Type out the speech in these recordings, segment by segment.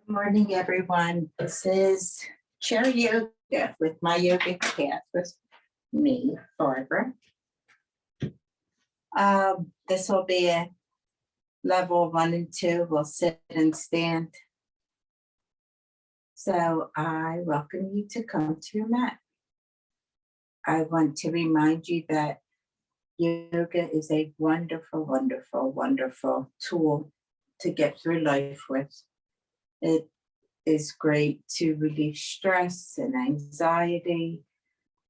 Good morning, everyone. This is chair yoga with my yoga class with me, Barbara. This will be a level 1 and 2. We'll sit and stand. So I welcome you to come to your mat. I want to remind you that yoga is a wonderful, wonderful, wonderful tool to get through life with. It is great to relieve stress and anxiety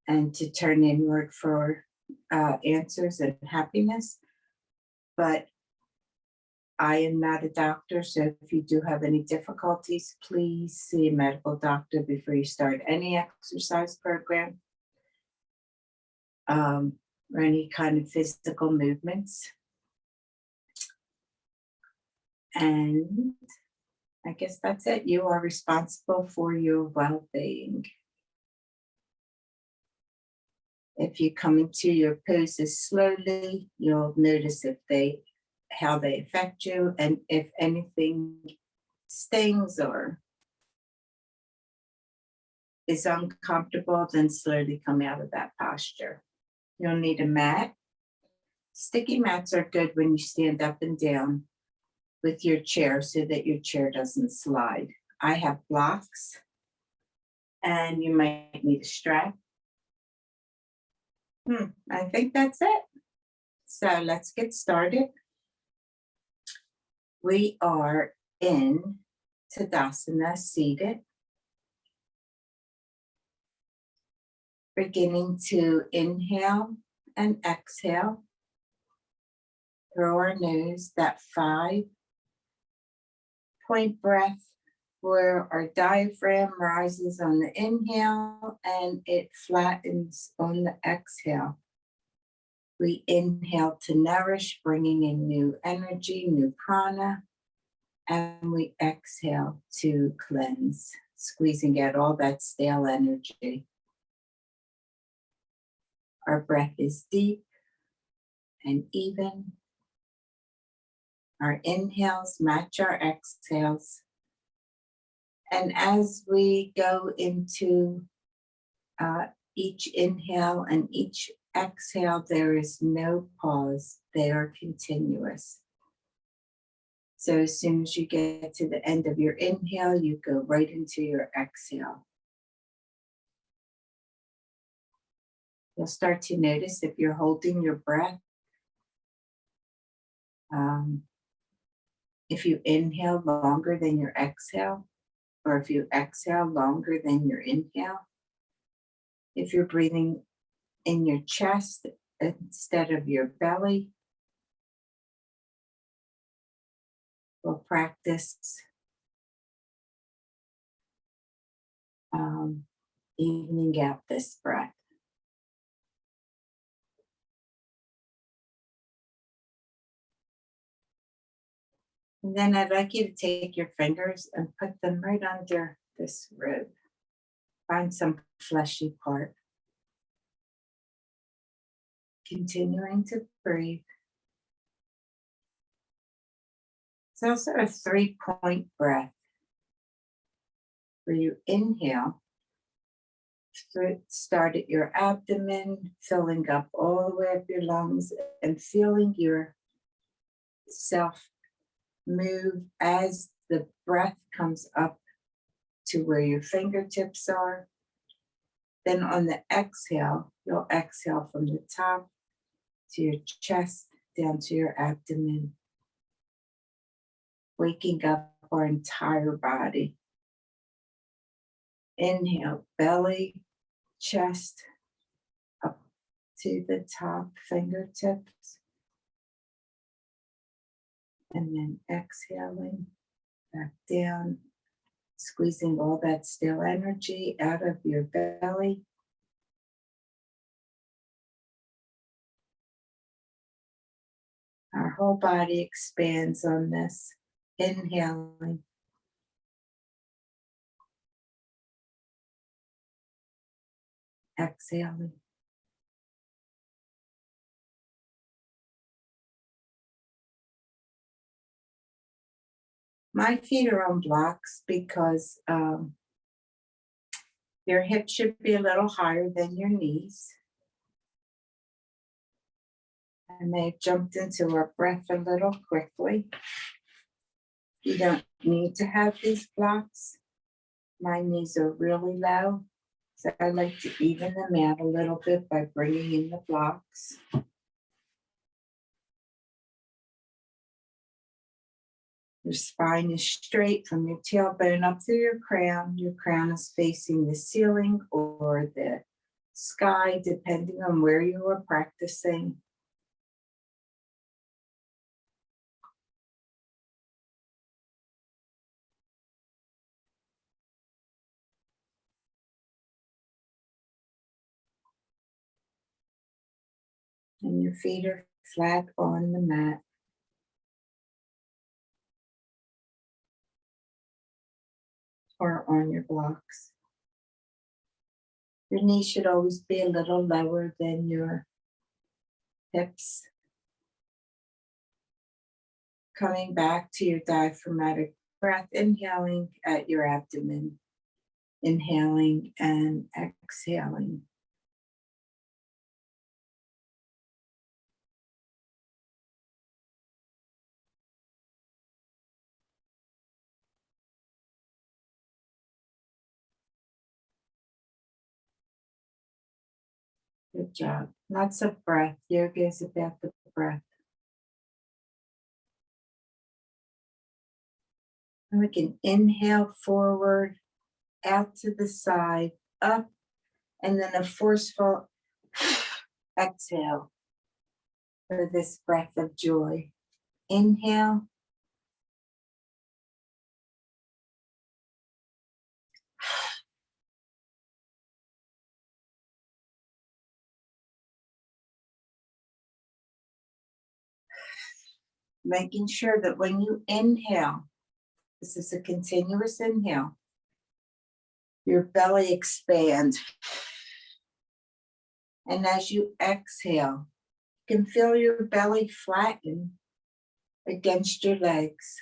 and to turn inward for answers and happiness. But I am not a doctor, so if you do have any difficulties, please see a medical doctor before you start any exercise program or any kind of physical movements. And I guess that's it. You are responsible for your well-being. If you come into your poses slowly, you'll notice how they affect you, and if anything stings or is uncomfortable, then slowly come out of that posture. You'll need a mat. Sticky mats are good when you stand up and down with your chair so that your chair doesn't slide. I have blocks, and you might need a strap. I think that's it. So let's get started. We are in Tadasana Seated. Beginning to inhale and exhale through our nose, that 5-point breath where our diaphragm rises on the inhale and it flattens on the exhale. We inhale to nourish, bringing in new energy, new prana, and we exhale to cleanse, squeezing out all that stale energy. Our breath is deep and even. Our inhales match our exhales. And as we go into each inhale and each exhale, there is no pause. They are continuous. So as soon as you get to the end of your inhale, you go right into your exhale. You'll start to notice if you're holding your breath. If you inhale longer than your exhale, or if you exhale longer than your inhale. If you're breathing in your chest instead of your belly. We'll practice evening out this breath. And then I'd like you to take your fingers and put them right under this rib. Find some fleshy part. Continuing to breathe. It's also a 3-point breath. Where you inhale, start at your abdomen, filling up all the way up your lungs and feeling yourself move as the breath comes up to where your fingertips are. Then on the exhale, you'll exhale from the top to your chest, down to your abdomen, waking up our entire body. Inhale, belly, chest, up to the top, fingertips. And then exhaling back down, squeezing all that stale energy out of your belly. Our whole body expands on this. Inhaling. Exhaling. My feet are on blocks because your hips should be a little higher than your knees. I may have jumped into our breath a little quickly. You don't need to have these blocks. My knees are really low, so I like to even them out a little bit by bringing in the blocks. Your spine is straight from your tailbone up through your crown. Your crown is facing the ceiling or the sky, depending on where you are practicing. And your feet are flat on the mat. Or on your blocks. Your knees should always be a little lower than your hips. Coming back to your diaphragmatic breath, inhaling at your abdomen, inhaling and exhaling. Good job. Lots of breath. Yoga is about the breath. And we can inhale forward, out to the side, up, and then a forceful exhale for this breath of joy. Inhale. Making sure that when you inhale, this is a continuous inhale, your belly expands. And as you exhale, you can feel your belly flatten against your legs.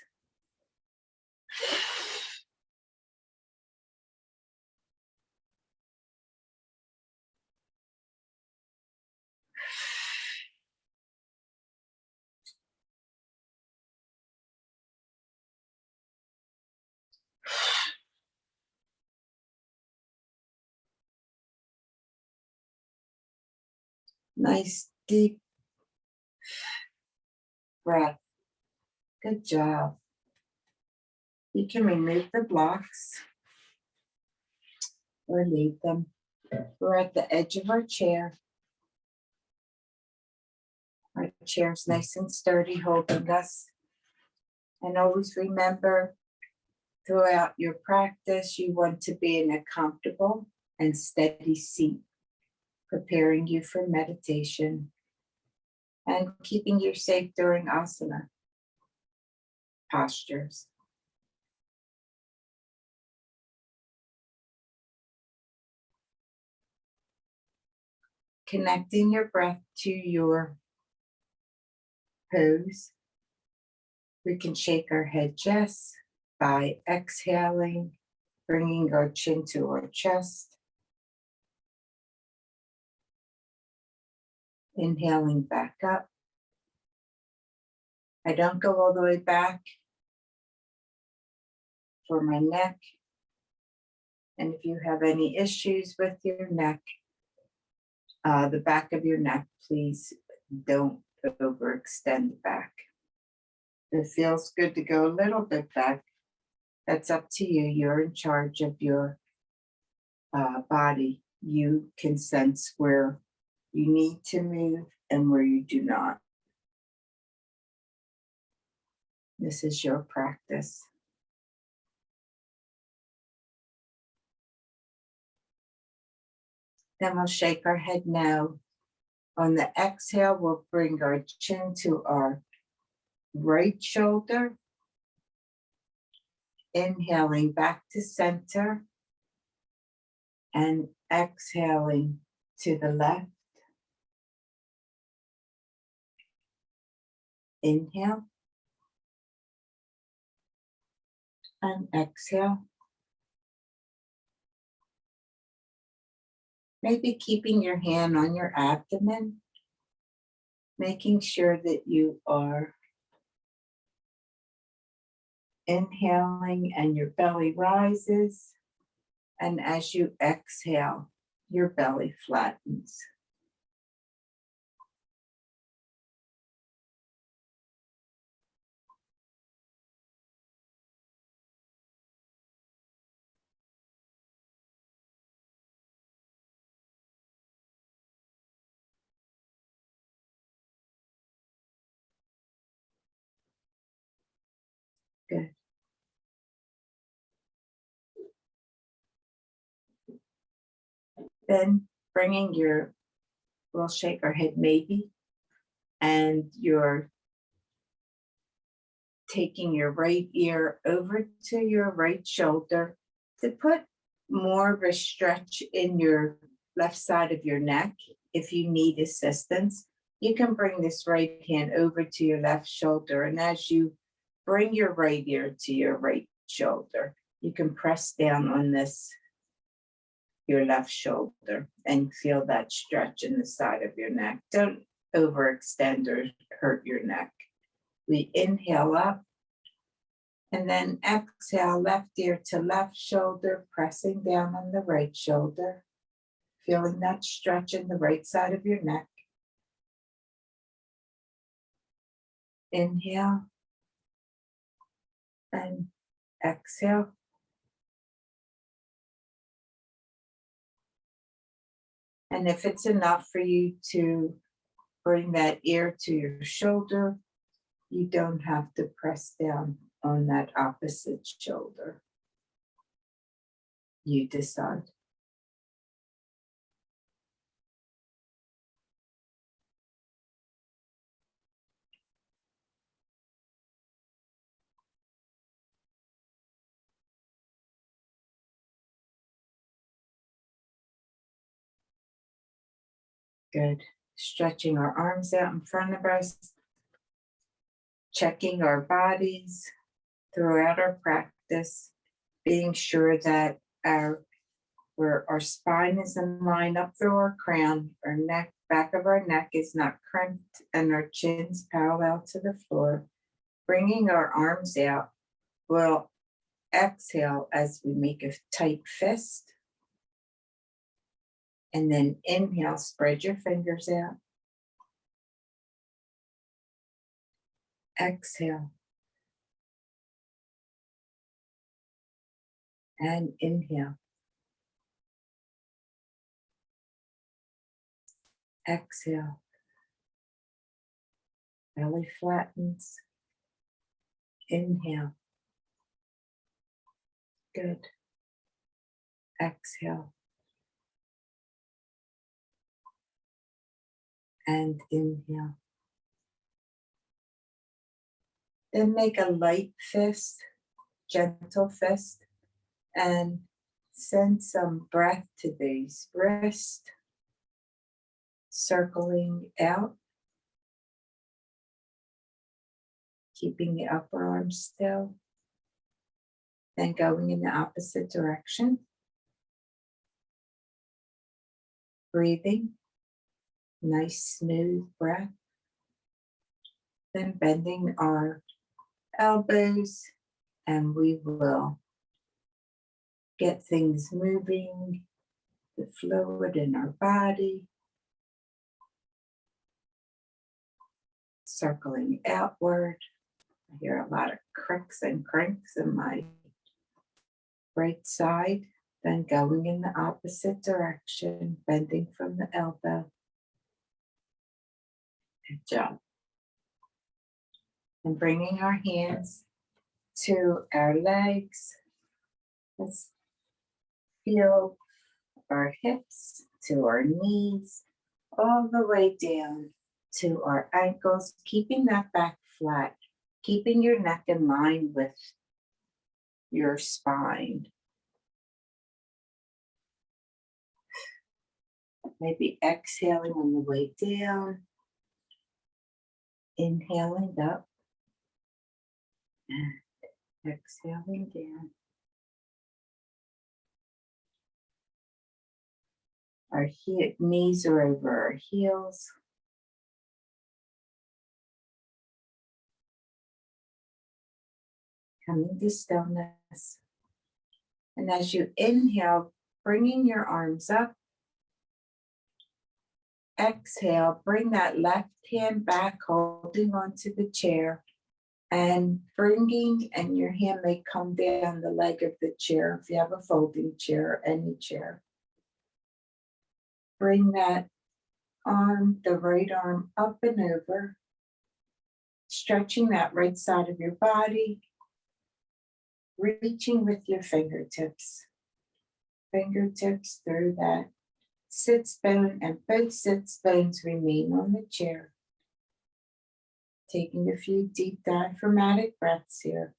Nice deep breath. Good job. You can remove the blocks or leave them. We're at the edge of our chair. Our chair's nice and sturdy, holding us. And always remember, throughout your practice, you want to be in a comfortable and steady seat, preparing you for meditation and keeping you safe during asana postures. Connecting your breath to your pose. We can shake our head yes by exhaling, bringing our chin to our chest. Inhaling back up. I don't go all the way back for my neck. And if you have any issues with your neck, the back of your neck, please don't overextend back. If it feels good to go a little bit back, that's up to you. You're in charge of your body. You can sense where you need to move and where you do not. This is your practice. Then we'll shake our head no. On the exhale, we'll bring our chin to our right shoulder. Inhaling back to center. And exhaling to the left. Inhale. and exhale. Maybe keeping your hand on your abdomen, making sure that you are inhaling and your belly rises. And as you exhale, your belly flattens. Good. Then bringing we'll shake our head maybe, and you're taking your right ear over to your right shoulder to put more of a stretch in your left side of your neck. If you need assistance, you can bring this right hand over to your left shoulder. And as you bring your right ear to your right shoulder, you can press down on your left shoulder and feel that stretch in the side of your neck. Don't overextend or hurt your neck. We inhale up and then exhale, left ear to left shoulder, pressing down on the right shoulder, feeling that stretch in the right side of your neck. Inhale and exhale. And if it's enough for you to bring that ear to your shoulder, you don't have to press down on that opposite shoulder. You decide. Good. Stretching our arms out in front of us, checking our bodies throughout our practice, being sure that where our spine is in line up through our crown, our neck, back of our neck is not crimped, and our chin's parallel to the floor. Bringing our arms out, we'll exhale as we make a tight fist. And then inhale, spread your fingers out. Exhale. And inhale. Exhale. Belly flattens. Inhale. Good. Exhale. And inhale. Then make a light fist, gentle fist, and send some breath to these wrists, circling out, keeping the upper arm still, then going in the opposite direction. Breathing, nice smooth breath. Then bending our elbows, and we will get things moving, the fluid in our body, circling outward. I hear a lot of cricks and cranks in my right side, then going in the opposite direction, bending from the elbow. Good job. And bringing our hands to our legs. Let's feel our hips to our knees, all the way down to our ankles, keeping that back flat, keeping your neck in line with your spine. Maybe exhaling on the way down, inhaling up, Exhaling down. Our knees are over our heels. Coming to stillness. And as you inhale, bringing your arms up. Exhale, bring that left hand back, holding onto the chair. And and your hand may come down the leg of the chair if you have a folding chair, any chair. Bring that arm, the right arm, up and over, stretching that right side of your body, reaching with your fingertips through that sits bone, and both sits bones remain on the chair. Taking a few deep diaphragmatic breaths here.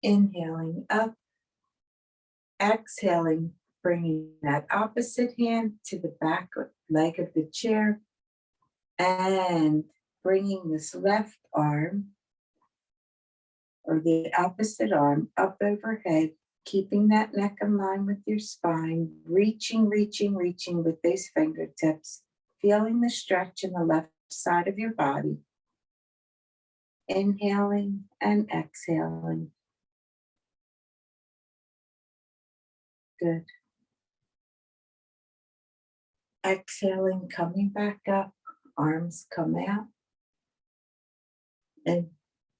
Inhaling up, exhaling, bringing that opposite hand to the back leg of the chair, and bringing this left arm or the opposite arm up overhead, keeping that neck in line with your spine, reaching with those fingertips, feeling the stretch in the left side of your body. Inhaling and exhaling. Good. Exhaling, coming back up, arms come out. And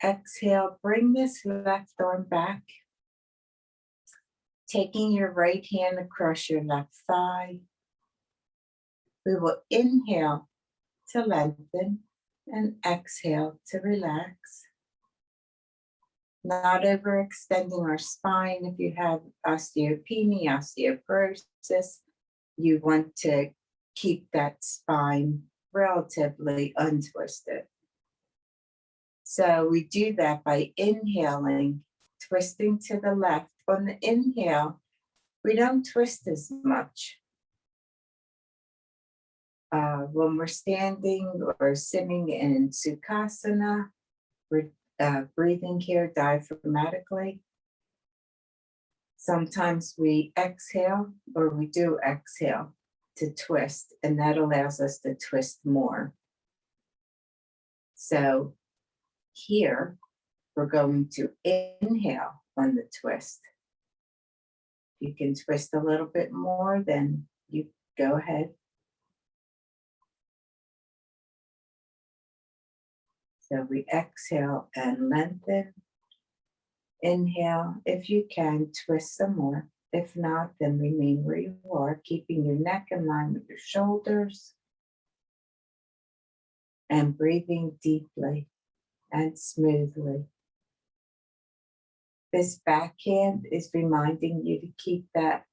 exhale, bring this left arm back. Taking your right hand across your left thigh. We will inhale to lengthen and exhale to relax. Not overextending our spine. If you have osteopenia, osteoporosis, you want to keep that spine relatively untwisted. So we do that by inhaling, twisting to the left. On the inhale, we don't twist as much. When we're standing or sitting in Sukhasana, we're breathing here diaphragmatically. Sometimes we exhale, or we do exhale to twist, and that allows us to twist more. So here, we're going to inhale on the twist. You can twist a little bit more, then you go ahead. So we exhale and lengthen. Inhale, if you can, twist some more. If not, then remain where you are, keeping your neck in line with your shoulders. And breathing deeply and smoothly. This backhand is reminding you to keep that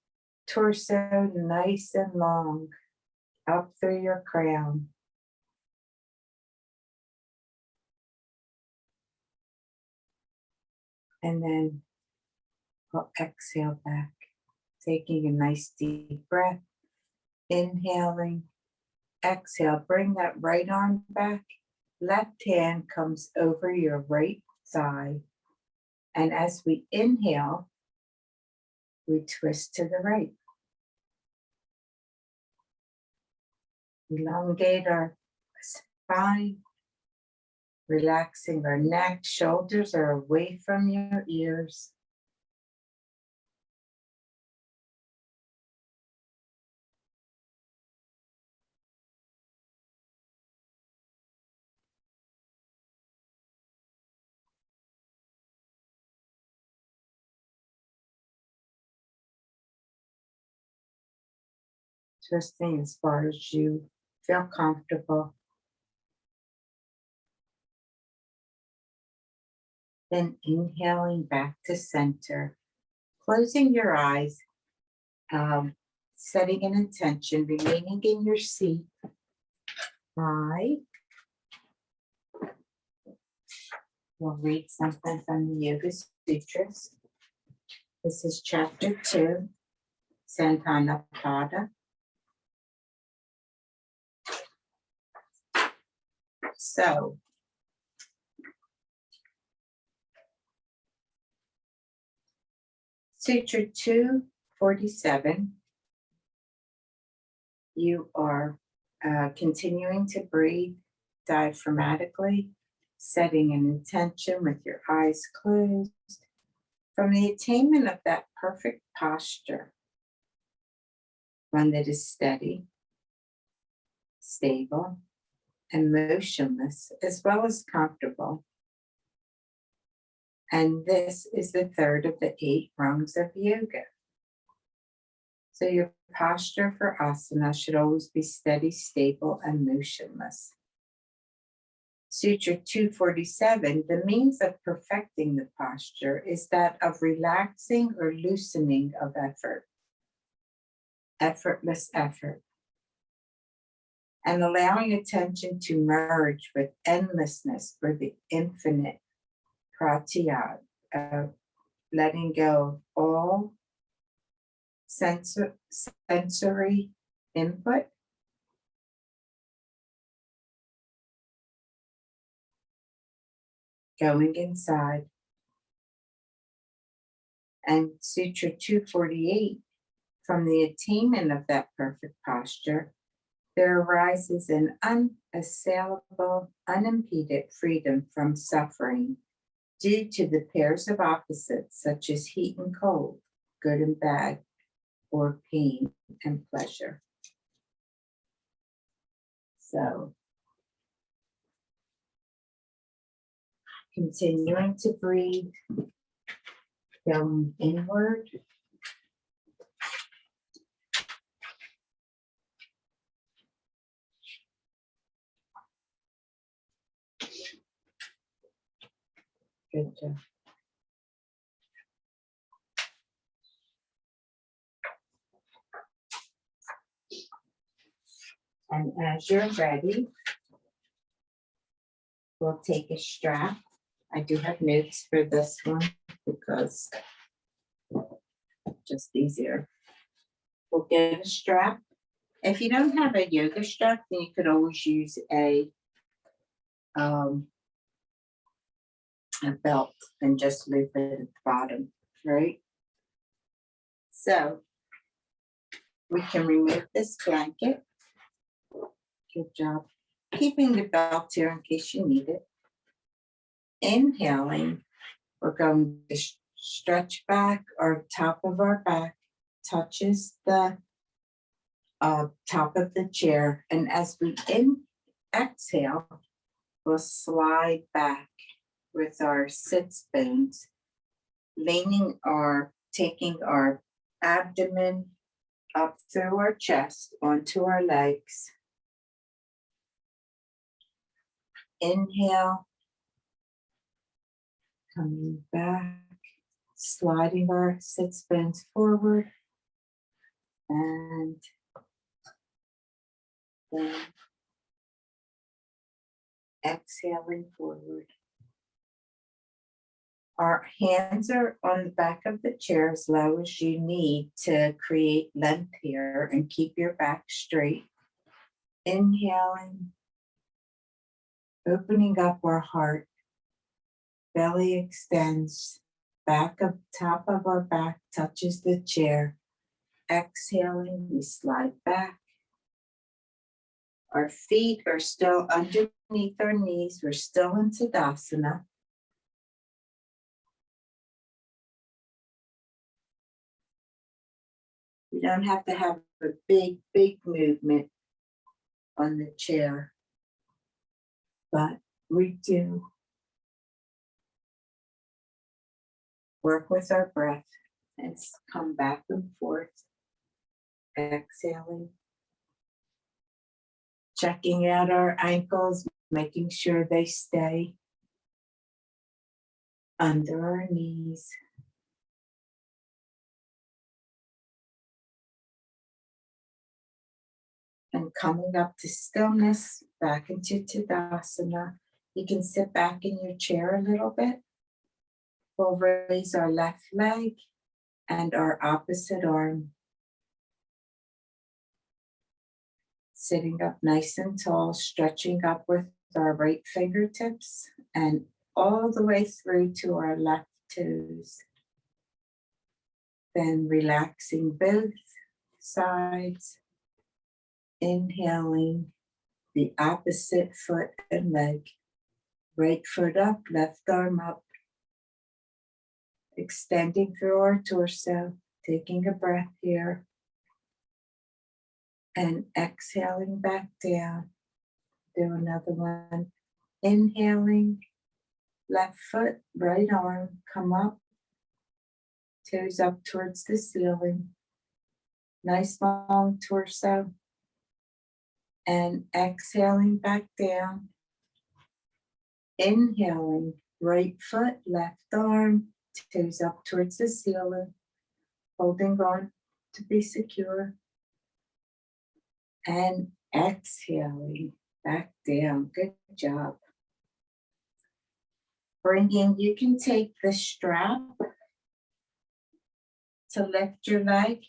torso nice and long up through your crown. And then we'll exhale back, taking a nice deep breath. Inhaling, exhale, bring that right arm back. Left hand comes over your right thigh. And as we inhale, we twist to the right. Elongate our spine, relaxing our neck. Shoulders are away from your ears. Twisting as far as you feel comfortable. Then inhaling back to center. Closing your eyes, setting an intention, remaining in your seat. I will read something from the Yoga Sutras. This is chapter 2, Santanapada. So, Sutra 247. You are continuing to breathe diaphragmatically, setting an intention with your eyes closed from the attainment of that perfect posture, one that is steady, stable, and motionless, as well as comfortable. And this is the third of the 8 rungs of yoga. So your posture for asana should always be steady, stable, and motionless. Sutra 247, the means of perfecting the posture is that of relaxing or loosening of effort, effortless effort, and allowing attention to merge with endlessness or the infinite pratyad, letting go of all sensory input, going inside. And Sutra 248, from the attainment of that perfect posture, there arises an unassailable, unimpeded freedom from suffering due to the pairs of opposites such as heat and cold, good and bad, or pain and pleasure. So, continuing to breathe, going inward. Good job. And as you're ready, we'll take a strap. I do have notes for this one because it's just easier. We'll get a strap. If you don't have a yoga strap, then you could always use a belt and just loop it at the bottom, right? So we can remove this blanket. Good job. Keeping the belt here in case you need it. Inhaling, we're going to stretch back. Our top of our back touches the top of the chair. And as we exhale, we'll slide back with our sits bones, taking our abdomen up through our chest onto our legs. Inhale, coming back, sliding our sits bones forward, and then exhaling forward. Our hands are on the back of the chair as low as you need to create length here and keep your back straight. Inhaling, opening up our heart, belly extends, top of our back touches the chair. Exhaling, we slide back. Our feet are still underneath our knees. We're still in Tadasana. You don't have to have a big movement on the chair, but we do work with our breath and come back and forth, exhaling, checking out our ankles, making sure they stay under our knees. And coming up to stillness, back into Tadasana. You can sit back in your chair a little bit. We'll raise our left leg and our opposite arm. Sitting up nice and tall, stretching up with our right fingertips and all the way through to our left toes. Then relaxing both sides. Inhaling the opposite foot and leg. Right foot up, left arm up. Extending through our torso. Taking a breath here. And exhaling back down. Do another one. Inhaling, left foot, right arm, come up. Toes up towards the ceiling. Nice long torso. And exhaling back down. Inhaling, right foot, left arm, toes up towards the ceiling. Holding on to be secure. And exhaling back down. Good job. Bringing, you can take the strap to lift your leg.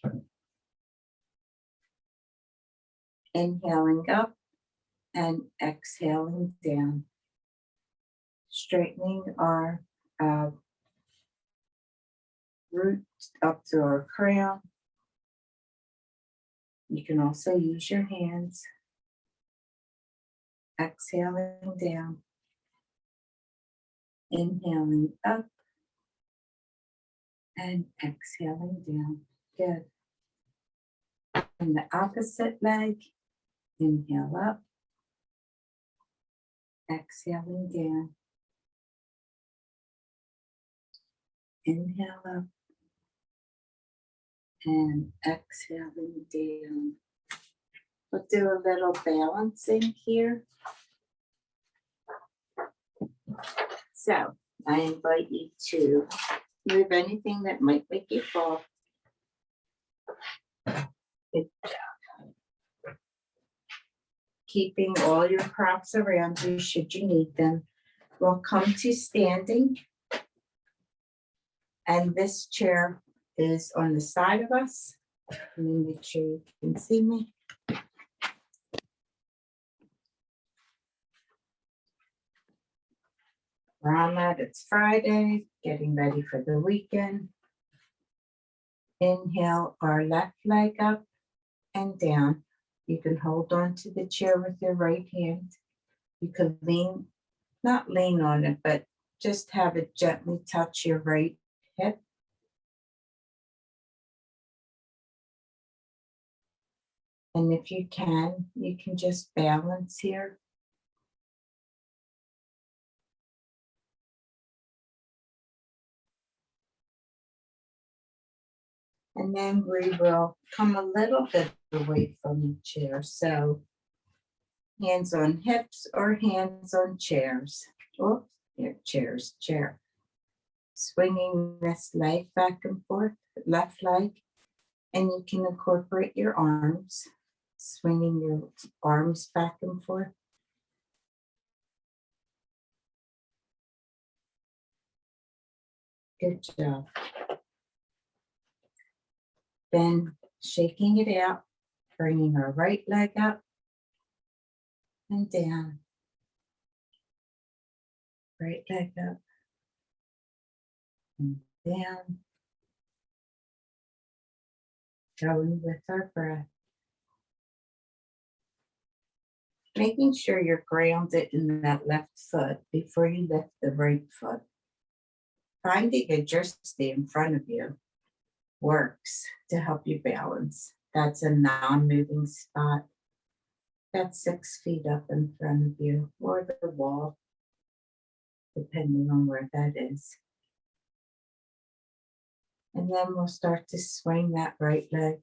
Inhaling up and exhaling down. Straightening our root up to our crown. You can also use your hands. Exhaling down. Inhaling up and exhaling down. Good. And the opposite leg. Inhale up. Exhaling down. Inhale up. And exhaling down. We'll do a little balancing here. So I invite you to move anything that might make you fall. Good job. Keeping all your props around you should you need them. We'll come to standing. And this chair is on the side of us. Let me make sure you can see me. Where I'm at, it's Friday, getting ready for the weekend. Inhale our left leg up and down. You can hold on to the chair with your right hand. You can lean, not lean on it, but just have it gently touch your right hip. And if you can just balance here. And then we will come a little bit away from the chair. So hands on hips or hands on chairs. Oh, here, chairs, chair. Swinging this leg back and forth, left leg. And you can incorporate your arms, swinging your arms back and forth. Good job. Then shaking it out, bringing our right leg up and down. Right leg up and down. Going with our breath. Making sure you're grounded in that left foot before you lift the right foot. Finding a jersey in front of you works to help you balance. That's a non-moving spot. That's 6 feet up in front of you or the wall, depending on where that is. And then we'll start to swing that right leg.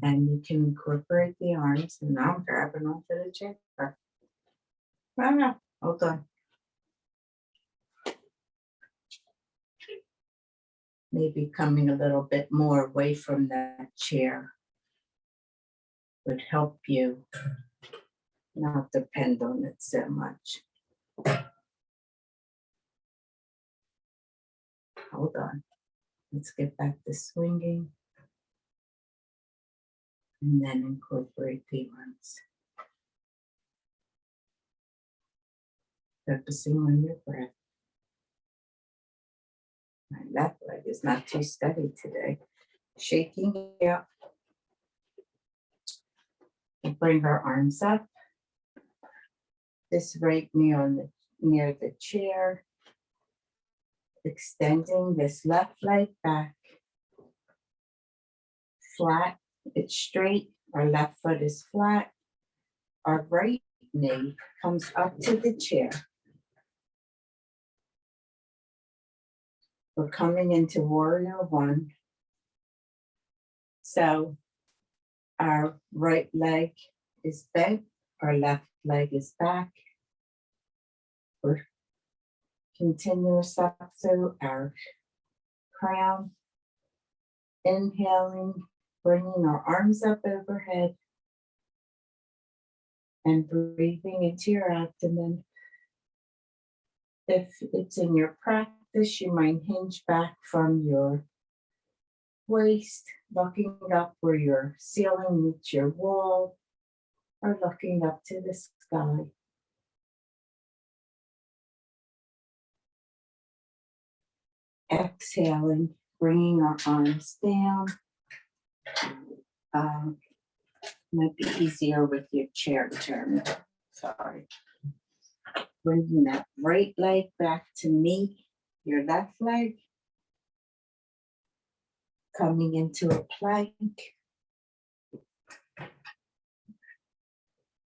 And you can incorporate the arms. And now I'm grabbing onto the chair. No, hold on. Maybe coming a little bit more away from that chair would help you not depend on it so much. Hold on. Let's get back to swinging. And then incorporate the arms. Focusing on your breath. My left leg is not too steady today. Shaking it out. And bring our arms up. This right knee near the chair. Extending this left leg back. Flat, it's straight. Our left foot is flat. Our right knee comes up to the chair. We're coming into warrior one. So our right leg is bent, our left leg is back. We're continuous up through our crown. Inhaling, bringing our arms up overhead and breathing into your abdomen. If it's in your practice, you might hinge back from your waist, looking up where your ceiling meets your wall, or looking up to the sky. Exhaling, bringing our arms down. Might be easier with your chair turn. Sorry. Bringing that right leg back to meet your left leg. Coming into a plank.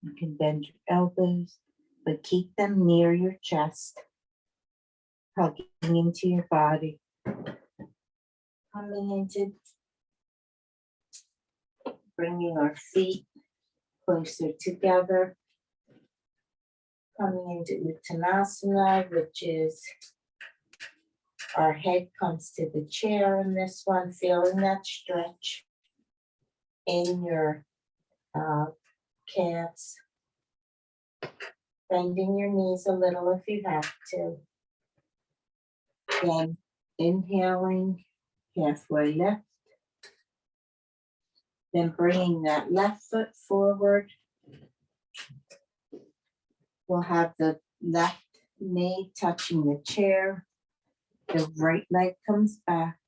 You can bend your elbows, but keep them near your chest. Hugging into your body. Coming into bringing our feet closer together. Coming into Uttanasana, which is our head comes to the chair in this one, feeling that stretch in your calves. Bending your knees a little if you have to. Then inhaling, halfway lift. Then bringing that left foot forward. We'll have the left knee touching the chair. The right leg comes back.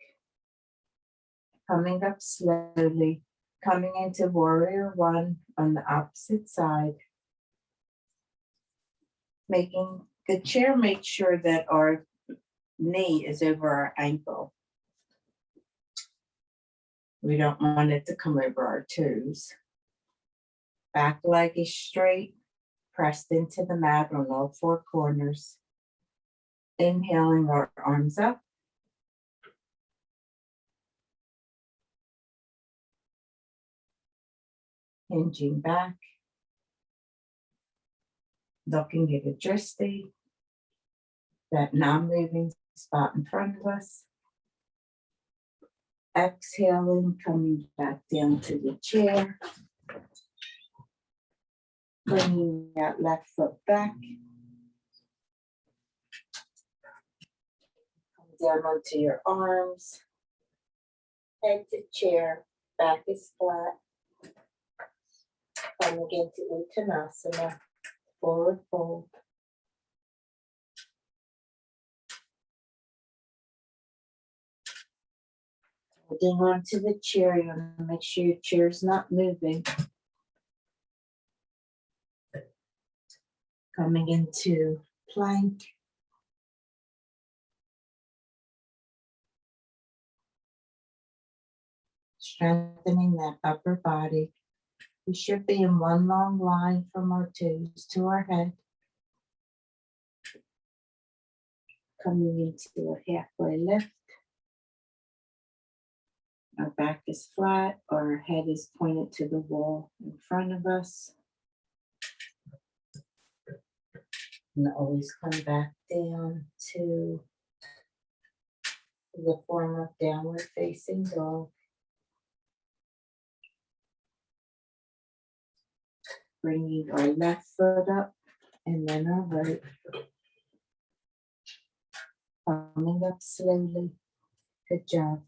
Coming up slowly. Coming into warrior one on the opposite side. Making the chair, make sure that our knee is over our ankle. We don't want it to come over our toes. Back leg is straight, pressed into the mat on all four corners. Inhaling our arms up. Hinging back. Looking at a drishti, that non-moving spot in front of us. Exhaling, coming back down to the chair. Bringing that left foot back. Come down onto your arms. Head to chair, back is flat. Coming into Uttanasana, forward fold. Holding on to the chair, you want to make sure your chair is not moving. Coming into plank. Strengthening that upper body. We should be in one long line from our toes to our head. Coming into a halfway lift. Our back is flat, our head is pointed to the wall in front of us. And always come back down to the form of downward facing dog. Bringing our left foot up and then our right. Coming up slowly. Good job.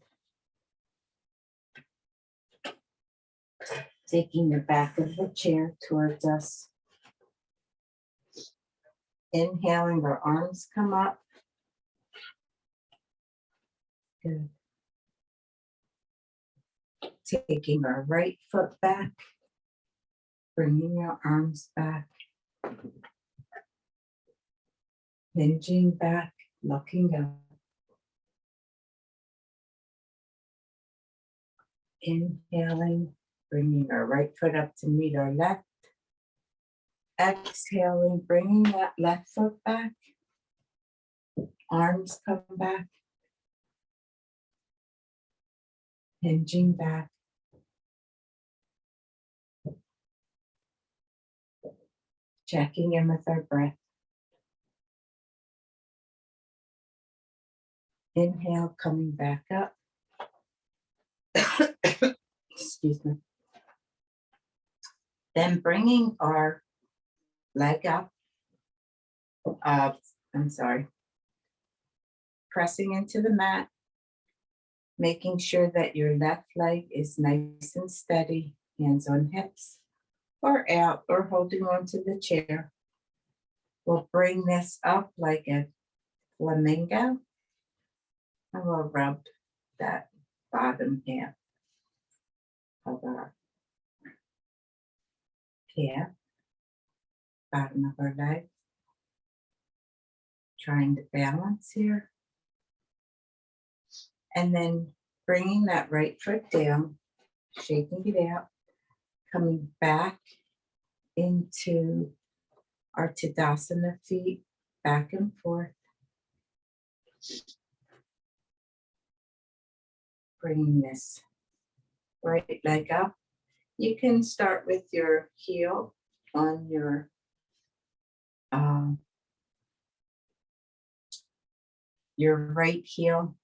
Taking the back of the chair towards us. Inhaling, our arms come up. Good. Taking our right foot back, bringing your arms back, hinging back, looking up. Inhaling, bringing our right foot up to meet our left. Exhaling, bringing that left foot back. Arms come back. Hinging back. Checking in with our breath. Inhale, coming back up. Excuse me. Then bringing our leg up. Pressing into the mat, making sure that your left leg is nice and steady, hands on hips, or out, or holding on to the chair. We'll bring this up like a flamingo, and we'll rub that bottom half of our calf, bottom of our leg. Trying to balance here. And then bringing that right foot down, shaking it out, coming back into our Tadasana feet, back and forth. Bringing this right leg up. You can start with your heel on your right heel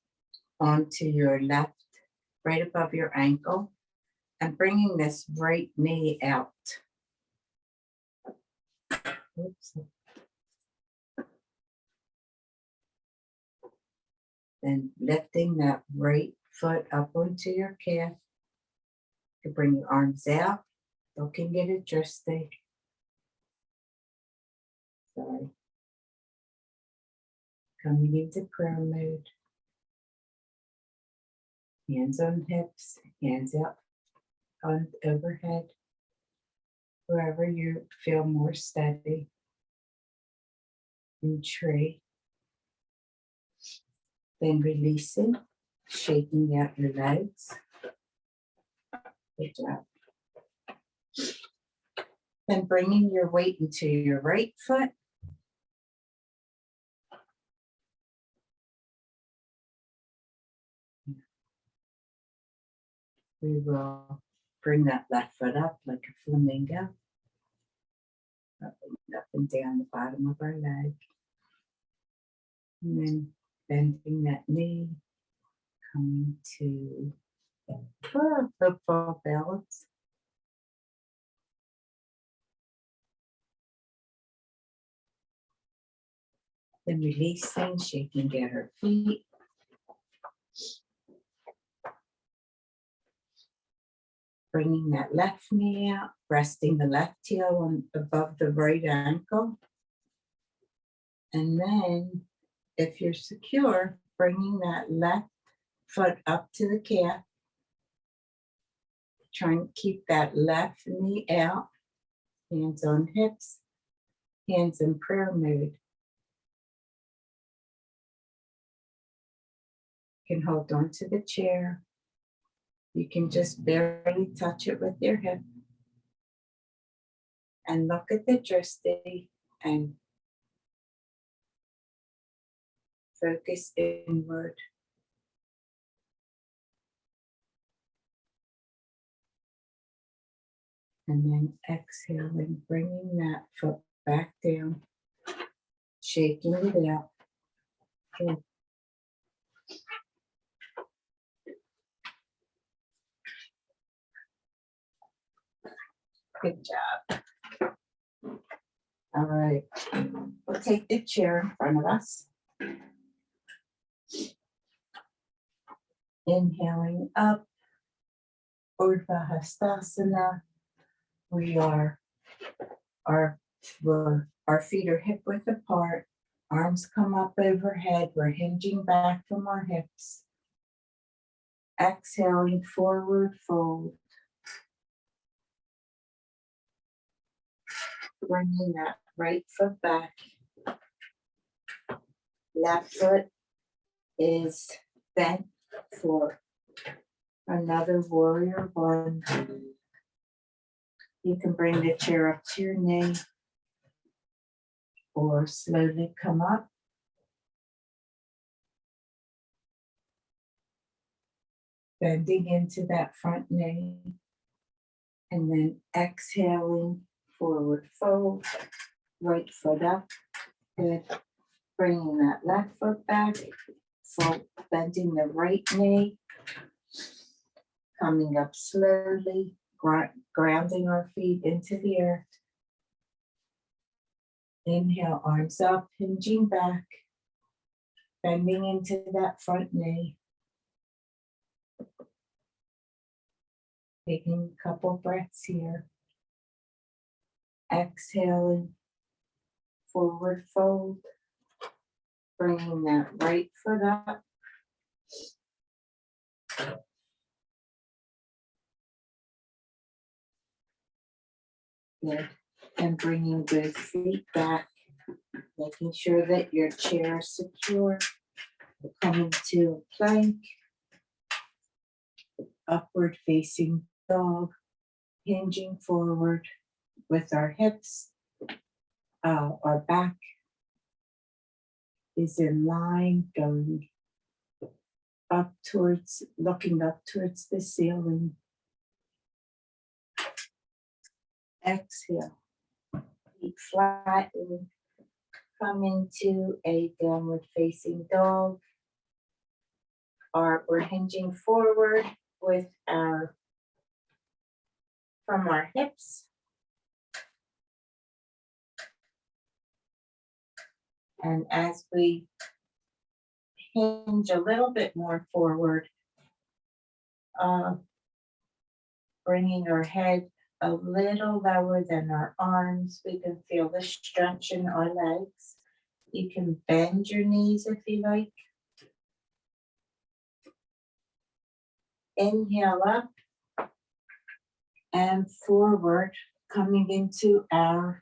onto your left, right above your ankle, and bringing this right knee out. Oops. Then lifting that right foot up onto your calf. You bring your arms out, looking at adjusting. Sorry. Coming into prayer mode. Hands on hips, hands out on overhead, wherever you feel more steady. In tree. Then releasing, shaking out your legs. Good job. Then bringing your weight into your right foot. We will bring that left foot up like a flamingo. Up and down the bottom of our leg. And then bending that knee, coming to football balance. Then releasing, shaking at our feet. Bringing that left knee out, resting the left heel on above the right ankle. And then, if you're secure, bringing that left foot up to the calf. Trying to keep that left knee out, hands on hips, hands in prayer mode. You can hold on to the chair. You can just barely touch it with your hip. And look at the drishti and focus inward. And then exhaling, bringing that foot back down, shaking it out. Good. Good job. All right, we'll take the chair in front of us. Inhaling up, Urdhva Hastasana. Our feet are hip width apart, arms come up overhead, we're hinging back from our hips. Exhaling, forward fold. Bringing that right foot back. Left foot is bent for another warrior one. You can bring the chair up to your knee or slowly come up. Bending into that front knee. And then exhaling, forward fold, right foot up. Good. Bringing that left foot back. Fold, bending the right knee. Coming up slowly, grounding our feet into the earth. Inhale, arms up, hinging back. Bending into that front knee. Taking a couple breaths here. Exhaling, forward fold. Bringing that right foot up. Good. And bringing both feet back. Making sure that your chair is secure. Coming to plank. Upward facing dog. Hinging forward with our hips. Our back is in line, going up towards, looking up towards the ceiling. Exhale, feet flatten, come into a downward facing dog. We're hinging forward with from our hips. And as we hinge a little bit more forward, bringing our head a little lower than our arms. We can feel the stretch in our legs. You can bend your knees if you like. Inhale up and forward, coming into our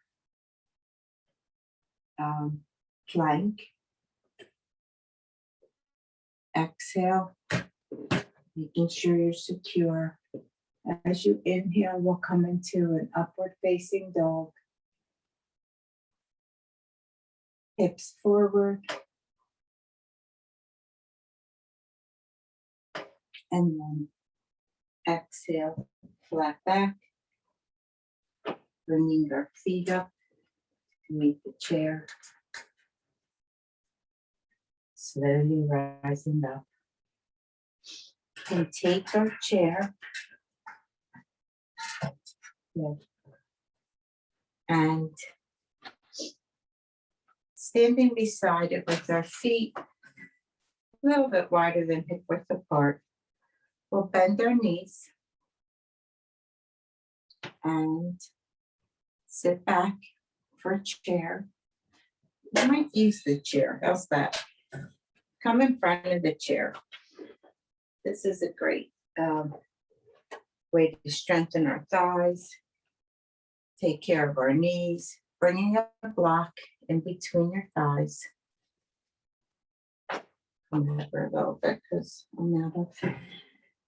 plank. Exhale, making sure you're secure. As you inhale, we'll come into an upward facing dog. Hips forward. And then exhale, flat back. Bringing our feet up to meet the chair. Slowly rising up. And take our chair. Good. And standing beside it with our feet a little bit wider than hip width apart. We'll bend our knees and sit back for a chair. You might use the chair. How's that? Come in front of the chair. This is a great way to strengthen our thighs, take care of our knees, bringing up a block in between your thighs. Come over a little bit because I'm out of.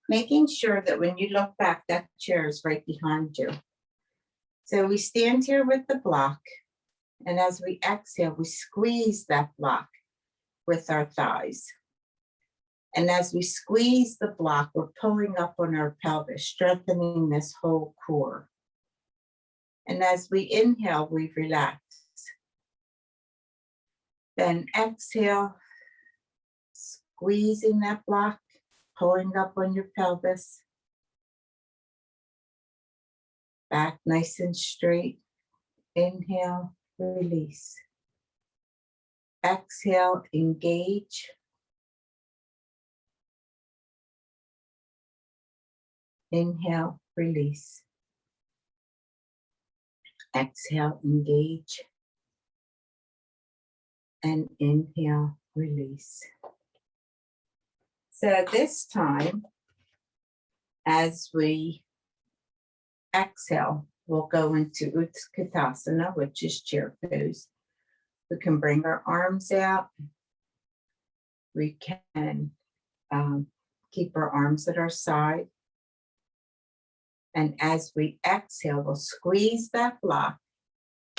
Making sure that when you look back, that chair is right behind you. So we stand here with the block, and as we exhale, we squeeze that block with our thighs. And as we squeeze the block, we're pulling up on our pelvis, strengthening this whole core. And as we inhale, we relax. Then exhale, squeezing that block, pulling up on your pelvis. Back nice and straight. Inhale, release. Exhale, engage. Inhale, release. Exhale, engage. And inhale, release. So this time, As we exhale, we'll go into Katasana, which is chair pose. We can bring our arms out. We can keep our arms at our side. And as we exhale, we'll squeeze that block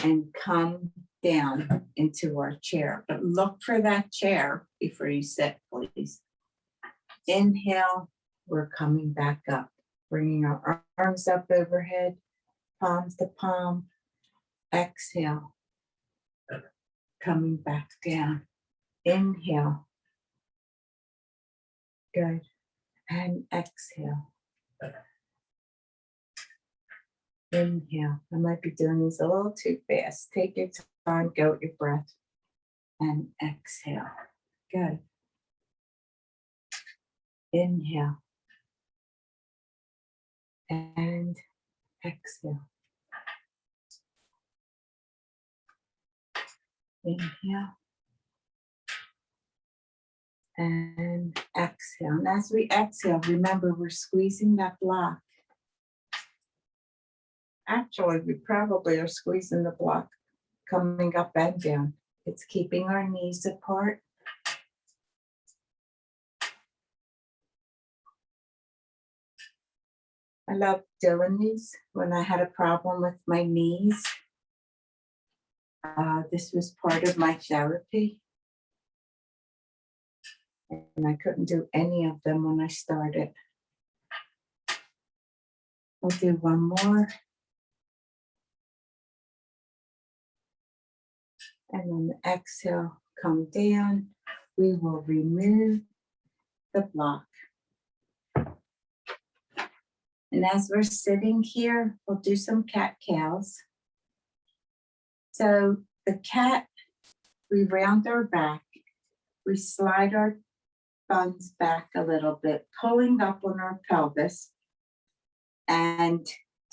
and come down into our chair. But look for that chair before you sit, please. Inhale, we're coming back up, bringing our arms up overhead, palms to palm. Exhale, coming back down. Inhale. Good. And exhale. Inhale. I might be doing this a little too fast. Take your time, go with your breath. And exhale. Good. Inhale. And exhale. Inhale. And exhale. And as we exhale, remember we're squeezing that block. Actually, we probably are squeezing the block coming up and down. It's keeping our knees apart. I love doing these when I had a problem with my knees. This was part of my therapy. And I couldn't do any of them when I started. We'll do one more. And on the exhale, come down. We will remove the block. And as we're sitting here, we'll do some cat-cows. So the cat, we round our back. We slide our thumbs back a little bit, pulling up on our pelvis and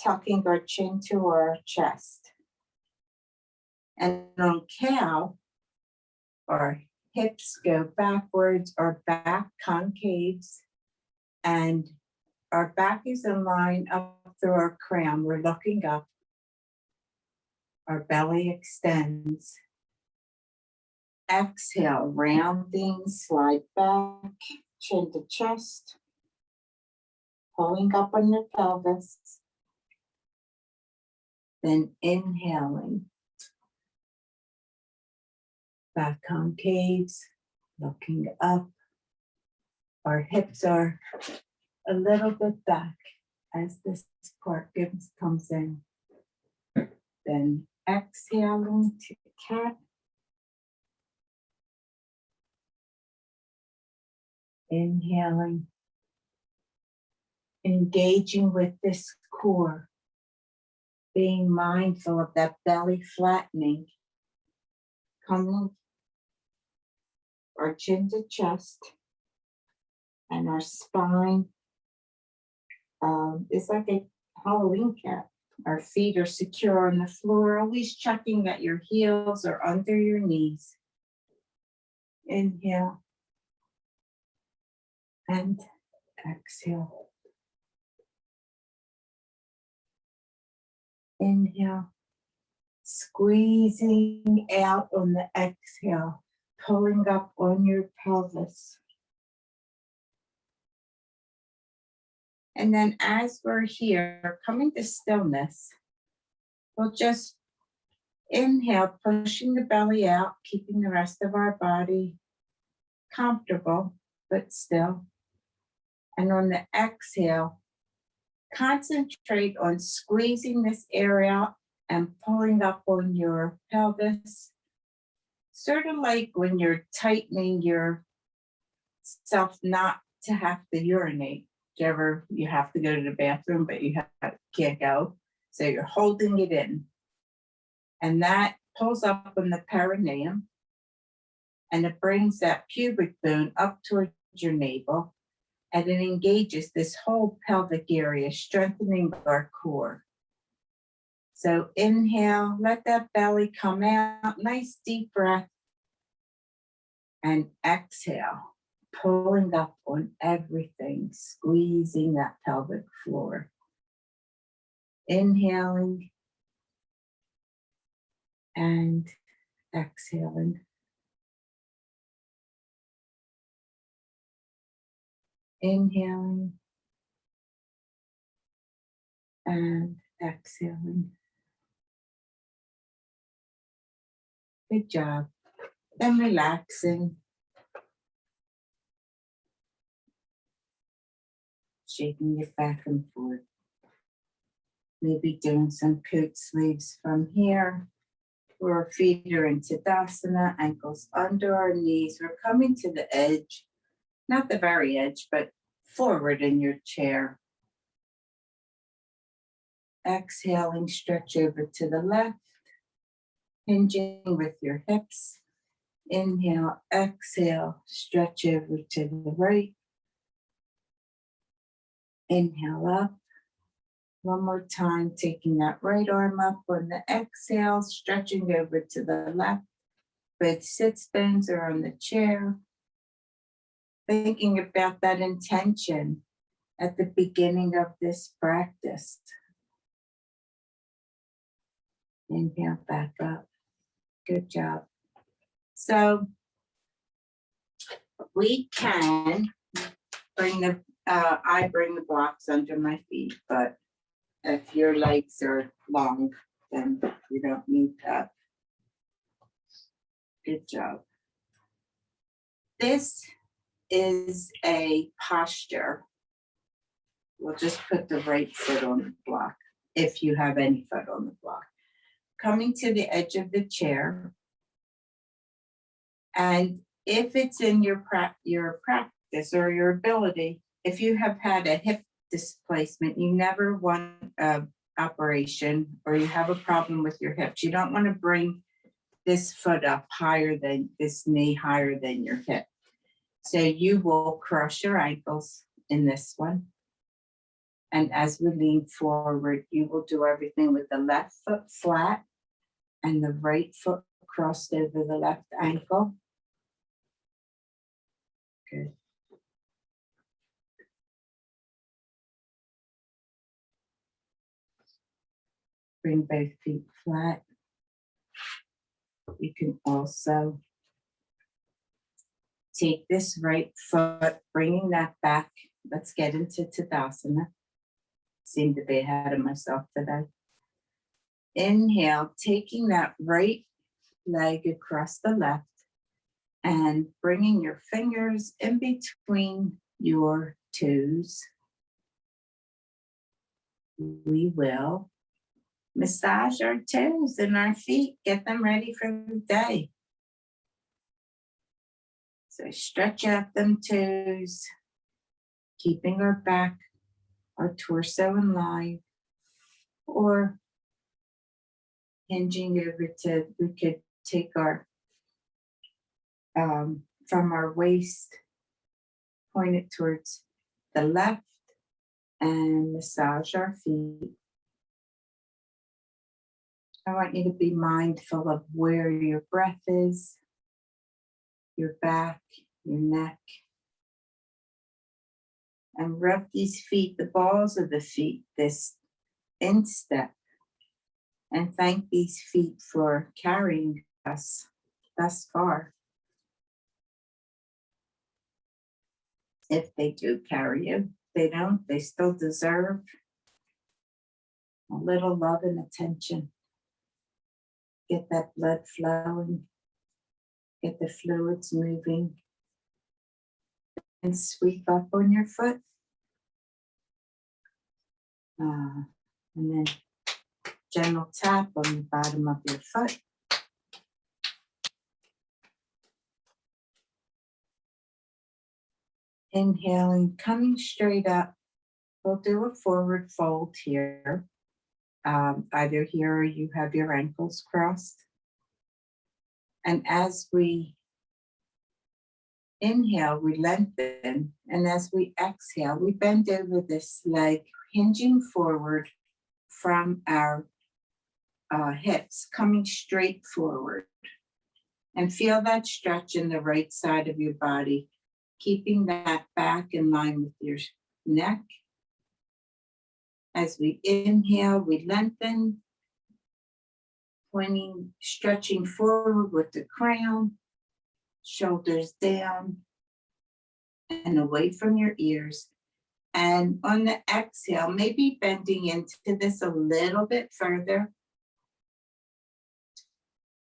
tucking our chin to our chest. And on cow, our hips go backwards, our back concaves, and our back is in line up through our crown. We're looking up. Our belly extends. Exhale, rounding, slide back, chin to chest, pulling up on your pelvis. Then inhaling. Back concaves, looking up. Our hips are a little bit back as this part comes in. Then exhaling to cat. Inhaling. Engaging with this core. Being mindful of that belly flattening. Coming our chin to chest. And our spine is like a Halloween cat. Our feet are secure on the floor, always checking that your heels are under your knees. Inhale. And exhale. Inhale. Squeezing out on the exhale, pulling up on your pelvis. And then as we're here, coming to stillness, we'll just inhale, pushing the belly out, keeping the rest of our body comfortable, but still. And on the exhale, concentrate on squeezing this air out and pulling up on your pelvis. Sort of like when you're tightening yourself not to have to urinate. You have to go to the bathroom, but you can't go. So you're holding it in. And that pulls up on the perineum. And it brings that pubic bone up towards your navel. And it engages this whole pelvic area, strengthening our core. So inhale, let that belly come out. Nice deep breath. And exhale. pulling up on everything, squeezing that pelvic floor. Inhaling and exhaling. Inhaling and exhaling. Good job. Then relaxing. Shaking it back and forth. Maybe doing some coat sleeves from here. Our feet are in Tadasana, ankles under our knees. We're coming to the edge, not the very edge, but forward in your chair. Exhaling, stretch over to the left, hinging with your hips. Inhale, exhale, stretch over to the right. Inhale up. One more time, taking that right arm up on the exhale, stretching over to the left. Both sit bones are on the chair. Thinking about that intention at the beginning of this practice. Inhale back up. Good job. So we can bring I bring the blocks under my feet, but if your legs are long, then you don't need that. Good job. This is a posture. We'll just put the right foot on the block, if you have any foot on the block. Coming to the edge of the chair. And if it's in your practice or your ability, if you have had a hip displacement, you never want an operation, or you have a problem with your hips, you don't want to bring this foot up higher than this knee, higher than your hip. So you will cross your ankles in this one. And as we lean forward, you will do everything with the left foot flat and the right foot crossed over the left ankle. Good. Bring both feet flat. You can also take this right foot, bringing that back. Let's get into Tadasana. Seem to be ahead of myself today. Inhale, taking that right leg across the left and bringing your fingers in between your toes. We will massage our toes and our feet, get them ready for the day. So stretch out them toes, keeping our back, our torso in line, or hinging over to, we could take our, from our waist, point it towards the left and massage our feet. I want you to be mindful of where your breath is, your back, your neck. And rub these feet, the balls of the feet, this instep. And thank these feet for carrying us thus far. If they do carry you, they don't, they still deserve a little love and attention. Get that blood flowing, get the fluids moving, and sweep up on your foot. And then gentle tap on the bottom of your foot. Inhaling, coming straight up. We'll do a forward fold here. Either here or you have your ankles crossed. And as we inhale, we lengthen. And as we exhale, we bend over this leg, hinging forward from our hips, coming straight forward. And feel that stretch in the right side of your body. keeping that back in line with your neck. As we inhale, we lengthen, pointing, stretching forward with the crown, shoulders down and away from your ears. And on the exhale, maybe bending into this a little bit further.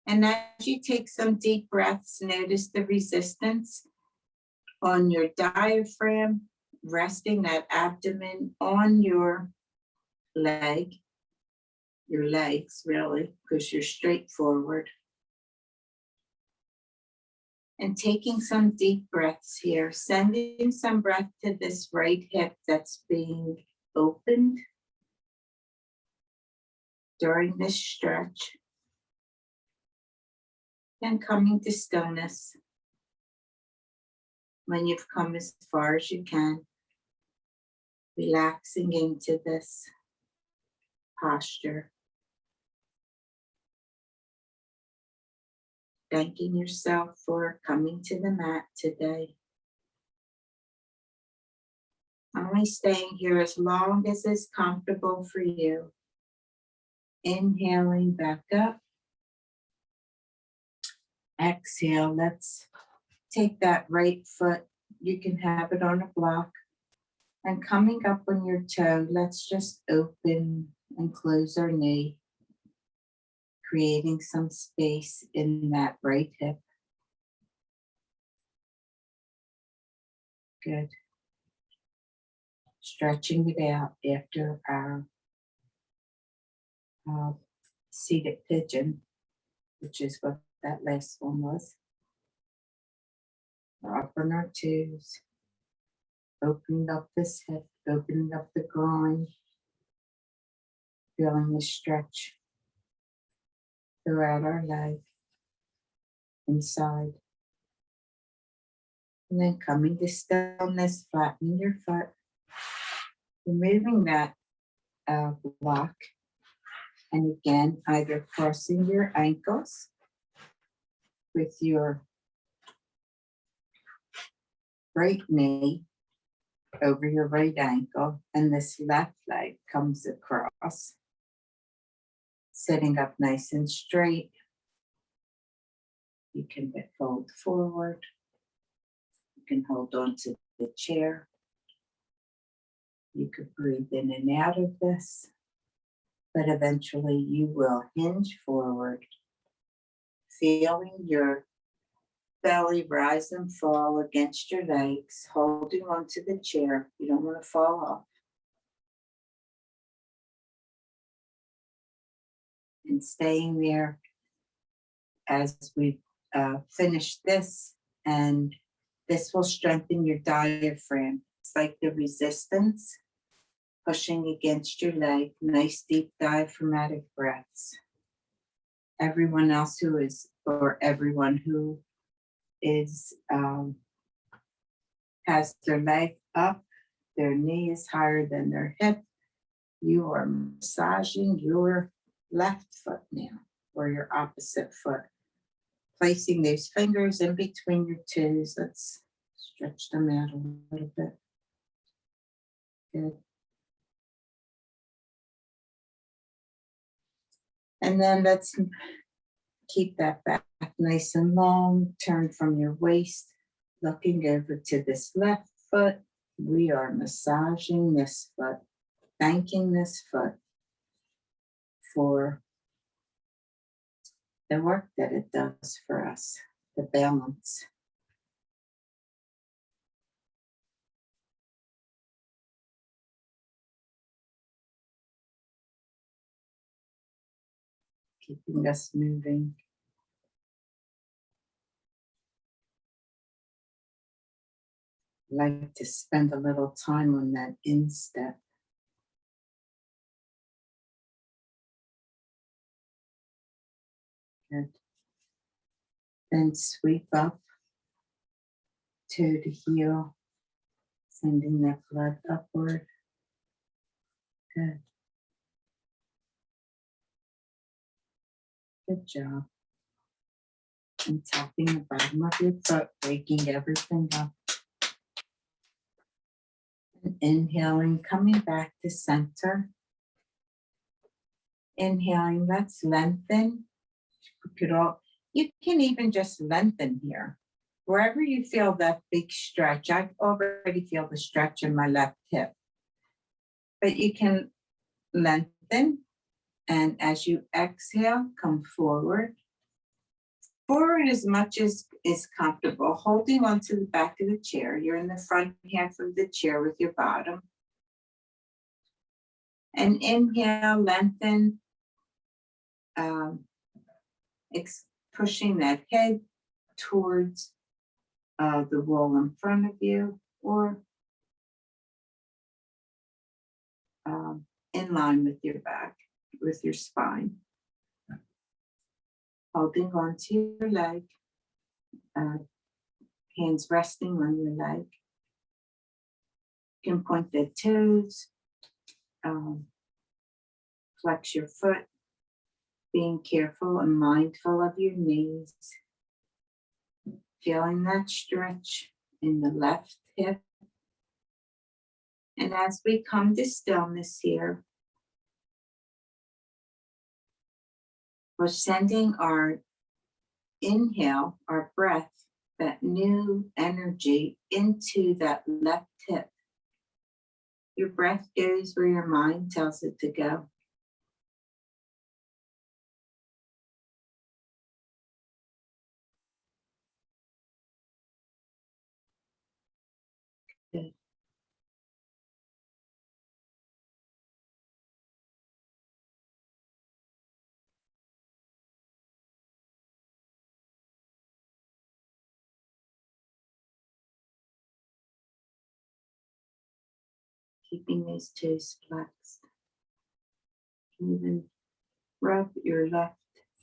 And as you take some deep breaths, notice the resistance on your diaphragm, resting that abdomen on your legs really, because you're straight forward. And taking some deep breaths here, sending some breath to this right hip that's being opened during this stretch. Then coming to stillness. When you've come as far as you can, relaxing into this posture. Thanking yourself for coming to the mat today. Only staying here as long as is comfortable for you. Inhaling back up. Exhale, let's take that right foot. You can have it on a block. And coming up on your toe, let's just open and close our knee, creating some space in that right hip. Good. Stretching it out after our seated pigeon, which is what that last one was. We're up on our toes, opening up this hip, opening up the groin, feeling the stretch throughout our leg, inside. And then coming to stillness, flattening your foot, removing that block. And again, either crossing your ankles with your right knee over your right ankle, and this left leg comes across, sitting up nice and straight. You can fold forward. You can hold on to the chair. You could breathe in and out of this, but eventually you will hinge forward, feeling your belly rise and fall against your legs, holding onto the chair. You don't want to fall off. And staying there as we finish this, and this will strengthen your diaphragm. It's like the resistance pushing against your leg. Nice deep diaphragmatic breaths. Everyone who is has their leg up, their knee is higher than their hip. You are massaging your left foot now, or your opposite foot. Placing those fingers in between your toes. Let's stretch them out a little bit. Good. And then let's keep that back nice and long. Turn from your waist, looking over to this left foot. We are massaging this foot, thanking this foot for the work that it does for us, the balance. Keeping us moving. I like to spend a little time on that instep. Good. Then sweep up toe to heel, sending that blood upward. Good. Good job. And tapping the bottom of your foot, breaking everything up. And inhaling, coming back to center. Inhaling, let's lengthen. You can even just lengthen here. Wherever you feel that big stretch, I already feel the stretch in my left hip. But you can lengthen, and as you exhale, come forward. Forward as much as is comfortable, holding onto the back of the chair. You're in the front half of the chair with your bottom. And inhale, lengthen, pushing that head towards the wall in front of you, or in line with your back, with your spine. Holding onto your leg, hands resting on your leg. You can point the toes, flex your foot, being careful and mindful of your knees. Feeling that stretch in the left hip. And as we come to stillness here, we're sending our inhale, our breath, that new energy into that left hip. Your breath goes where your mind tells it to go. Good. Keeping these toes flexed. Even rub your left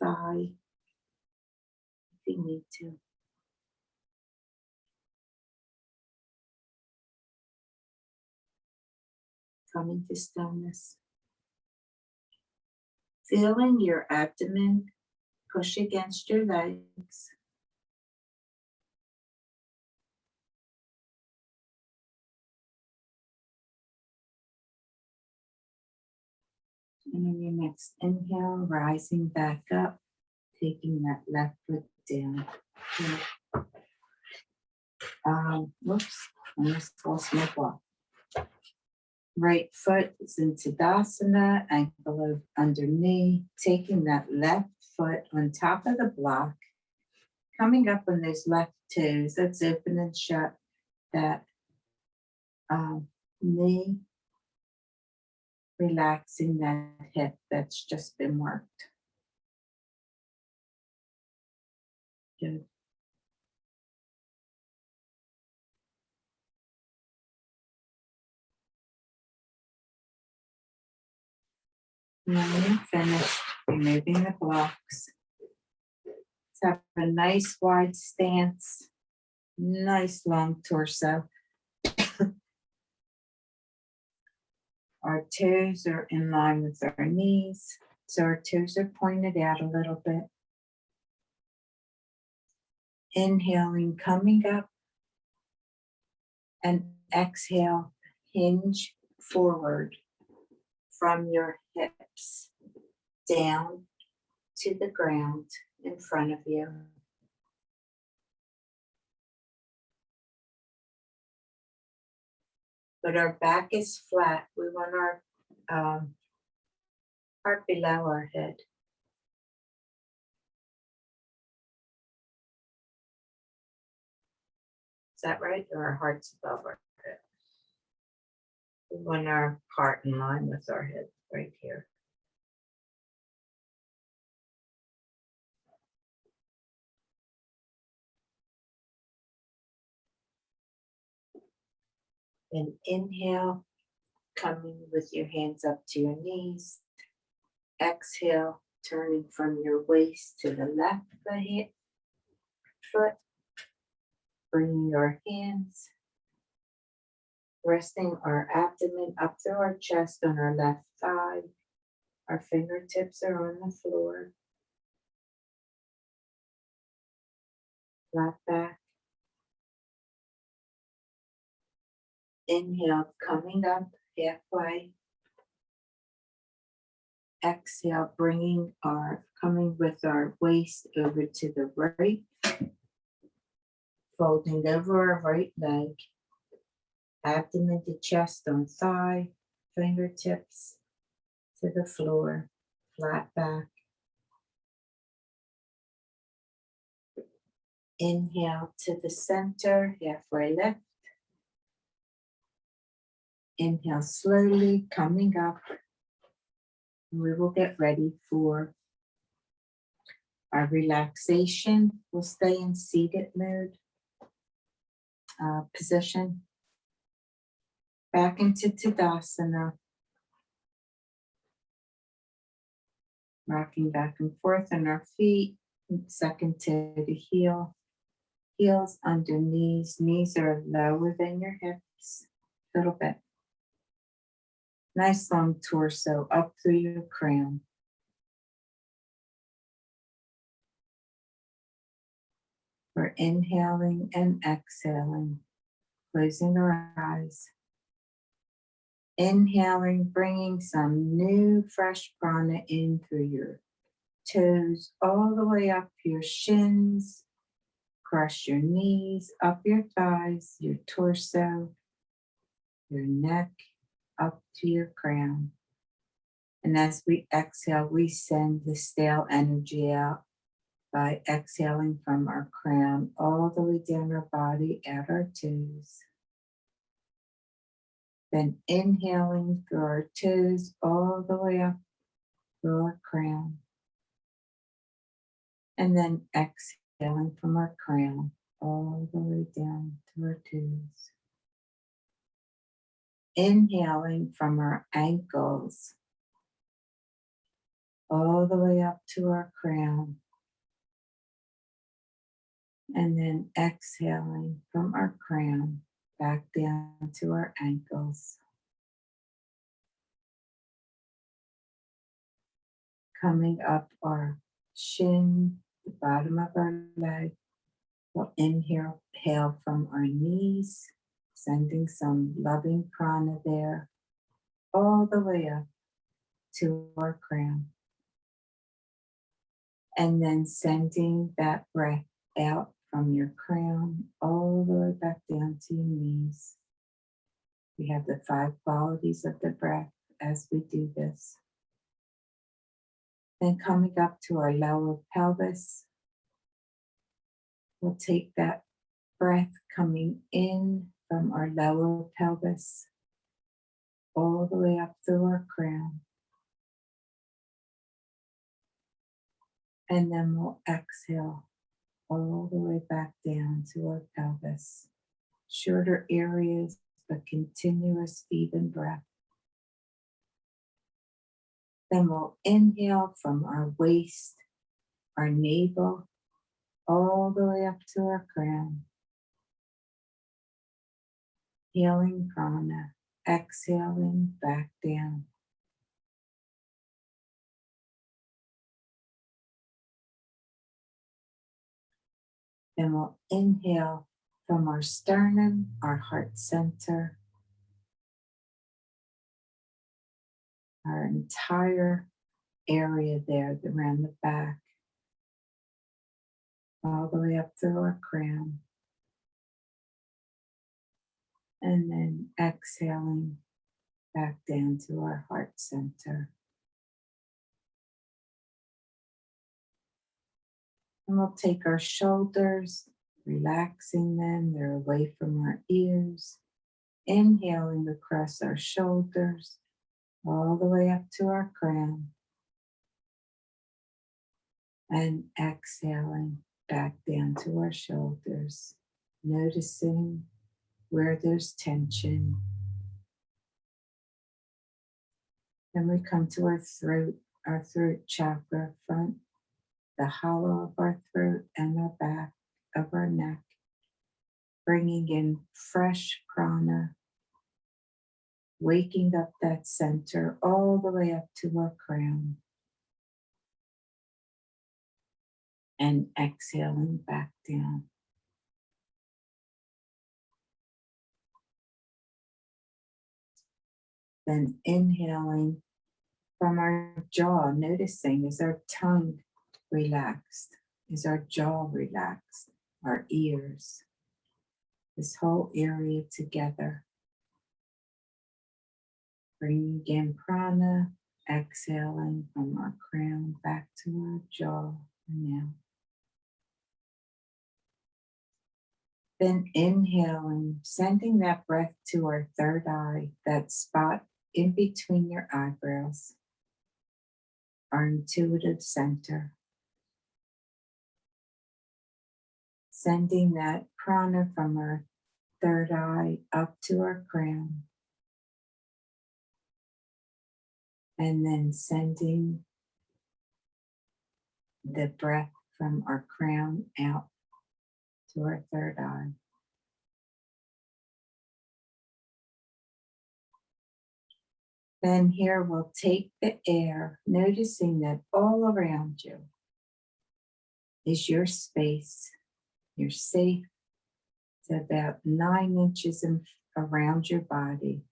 thigh if you need to. Coming to stillness. Feeling your abdomen push against your legs. And in your next inhale, rising back up, taking that left foot down. Whoops, I almost lost my block. Right foot is in Tadasana, ankle under knee, taking that left foot on top of the block, coming up on those left toes, that's open and shut, that knee, relaxing that hip that's just been worked. Good. And when you're finished removing the blocks, let's have a nice wide stance, nice long torso. Our toes are in line with our knees, so our toes are pointed out a little bit. Inhaling, coming up, and exhale, hinge forward from your hips down to the ground in front of you. But our back is flat. We want our heart below our head. Is that right? Or our heart's above our head? We want our heart in line with our head right here. And inhale, coming with your hands up to your knees. Exhale, turning from your waist to the left foot. Bringing your hands, resting our abdomen up through our chest on our left thigh. Our fingertips are on the floor. Flat back. Inhale, coming up halfway. Exhale, coming with our waist over to the right, folding over our right leg, abdomen to chest on thigh, fingertips to the floor, flat back. Inhale to the center, halfway lift. Inhale slowly, coming up. We will get ready for our relaxation. We'll stay in seated mode position. Back into Tadasana. Rocking back and forth on our feet. Second to the heel. Heels under knees. Knees are lower than your hips. A little bit. Nice long torso up through your crown. We're inhaling and exhaling, closing our eyes. Inhaling, bringing some new fresh prana in through your toes, all the way up your shins, across your knees, up your thighs, your torso, your neck, up to your crown. And as we exhale, we send the stale energy out by exhaling from our crown all the way down our body at our toes. Then inhaling through our toes all the way up through our crown. And then exhaling from our crown all the way down to our toes. Inhaling from our ankles all the way up to our crown. And then exhaling from our crown back down to our ankles. Coming up our shin, the bottom of our leg. We'll inhale from our knees, sending some loving prana there, all the way up to our crown. And then sending that breath out from your crown all the way back down to your knees. We have the 5 qualities of the breath as we do this. Then coming up to our lower pelvis, we'll take that breath coming in from our lower pelvis all the way up through our crown. And then we'll exhale all the way back down to our pelvis. Shorter areas, but continuous, even breath. Then we'll inhale from our waist, our navel, all the way up to our crown. Healing prana, exhaling back down. Then we'll inhale from our sternum, our heart center, our entire area there around the back, all the way up through our crown. And then exhaling back down to our heart center. And we'll take our shoulders, relaxing them, they're away from our ears. Inhaling across our shoulders, all the way up to our crown. And exhaling back down to our shoulders, noticing where there's tension. Then we come to our throat chakra, front, the hollow of our throat and the back of our neck, bringing in fresh prana, waking up that center all the way up to our crown, and exhaling back down. Then inhaling from our jaw, noticing is our tongue relaxed? Is our jaw relaxed? Our ears, this whole area together. Bringing in prana, exhaling from our crown back to our jaw and now. Then inhaling, sending that breath to our third eye, that spot in between your eyebrows, our intuitive center. Sending that prana from our third eye up to our crown. And then sending the breath from our crown out to our third eye. Then here we'll take the air, noticing that all around you is your space. You're safe. It's about 9 inches around your body.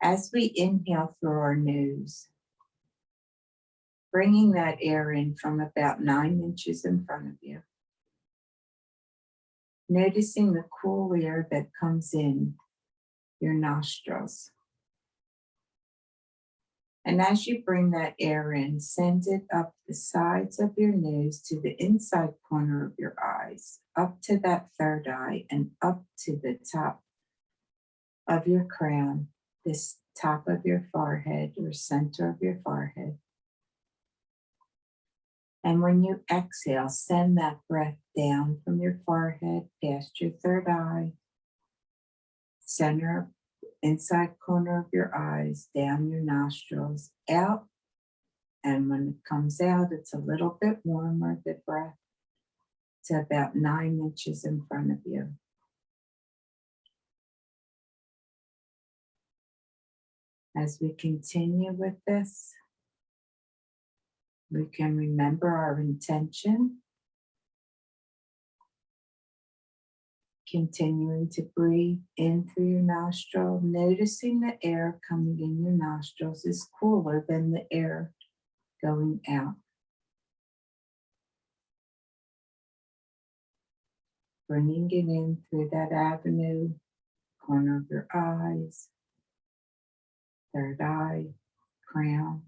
As we inhale through our nose, bringing that air in from about 9 inches in front of you. Noticing the cool air that comes in your nostrils. And as you bring that air in, send it up the sides of your nose to the inside corner of your eyes, up to that third eye, and up to the top of your crown, this top of your forehead or center of your forehead. And when you exhale, send that breath down from your forehead, past your third eye, center, inside corner of your eyes, down your nostrils, out. And when it comes out, it's a little bit warmer, the breath, to about 9 inches in front of you. As we continue with this, we can remember our intention, continuing to breathe in through your nostril, noticing the air coming in your nostrils is cooler than the air going out. Bringing it in through that avenue, corner of your eyes, third eye, crown,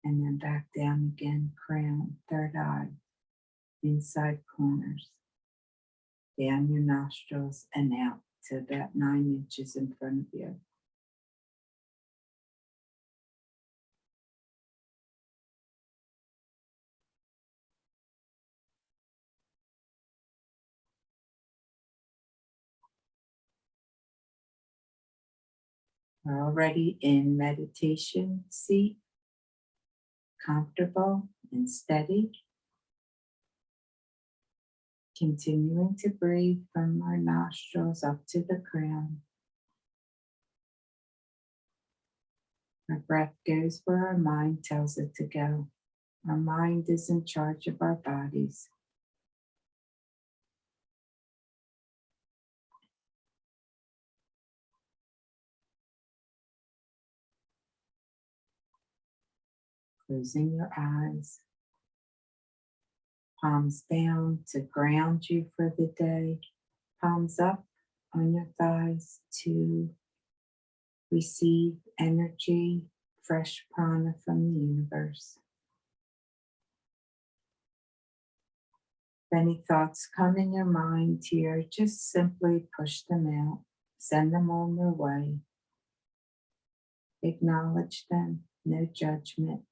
and then back down again, crown, third eye, inside corners, down your nostrils and out to about 9 inches in front of you. We're already in meditation seat, comfortable and steady. Continuing to breathe from our nostrils up to the crown. Our breath goes where our mind tells it to go. Our mind is in charge of our bodies. Closing your eyes. Palms down to ground you for the day. Palms up on your thighs to receive energy, fresh prana from the universe. If any thoughts come in your mind here, just simply push them out. Send them on their way. Acknowledge them, no judgment.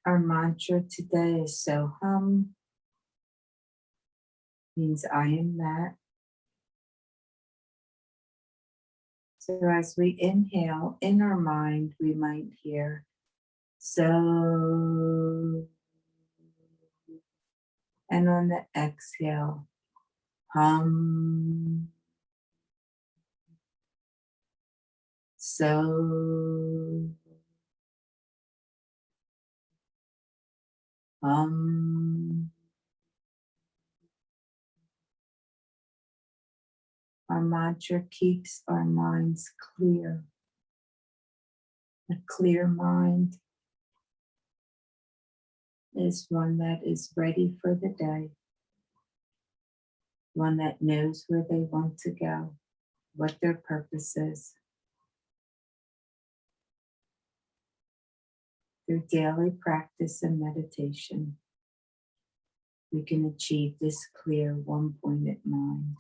Our mantra today is Soham, means I am that. So as we inhale, in our mind, we might hear so, and on the exhale, hum, so, hum. Our mantra keeps our minds clear. A clear mind is one that is ready for the day, one that knows where they want to go, what their purpose is. Through daily practice and meditation, we can achieve this clear, one-pointed mind.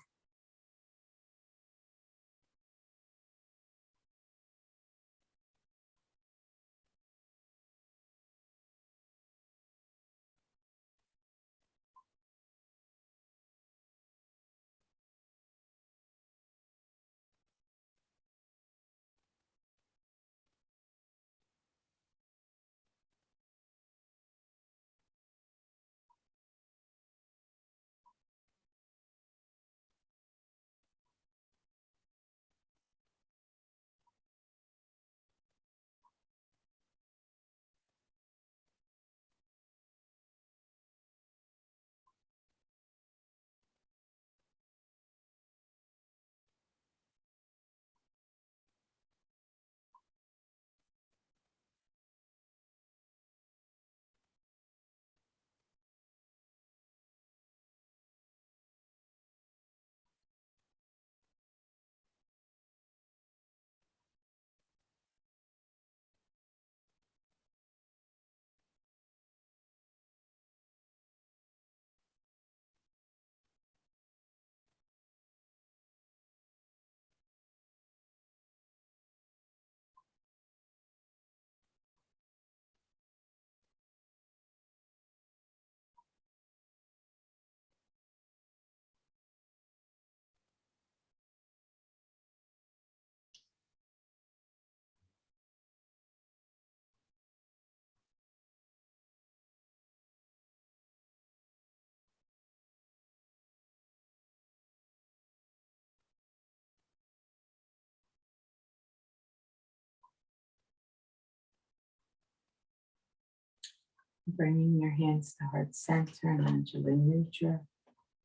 Bringing your hands to heart center and Anjali Mudra,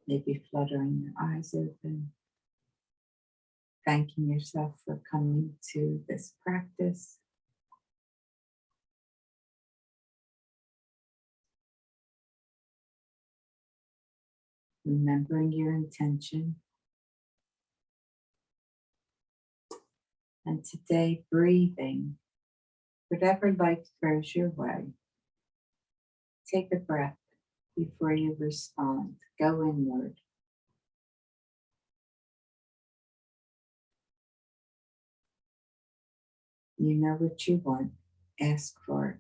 maybe fluttering your eyes open, thanking yourself for coming to this practice. Remembering your intention. And today, breathing. Whatever life throws your way, take a breath before you respond. Go inward. You know what you want. Ask for it.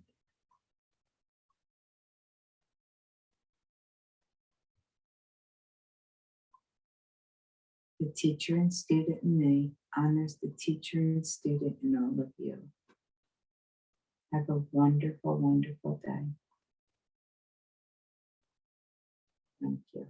The teacher and student in me honors the teacher and student in all of you. Have a wonderful, wonderful day. Thank you.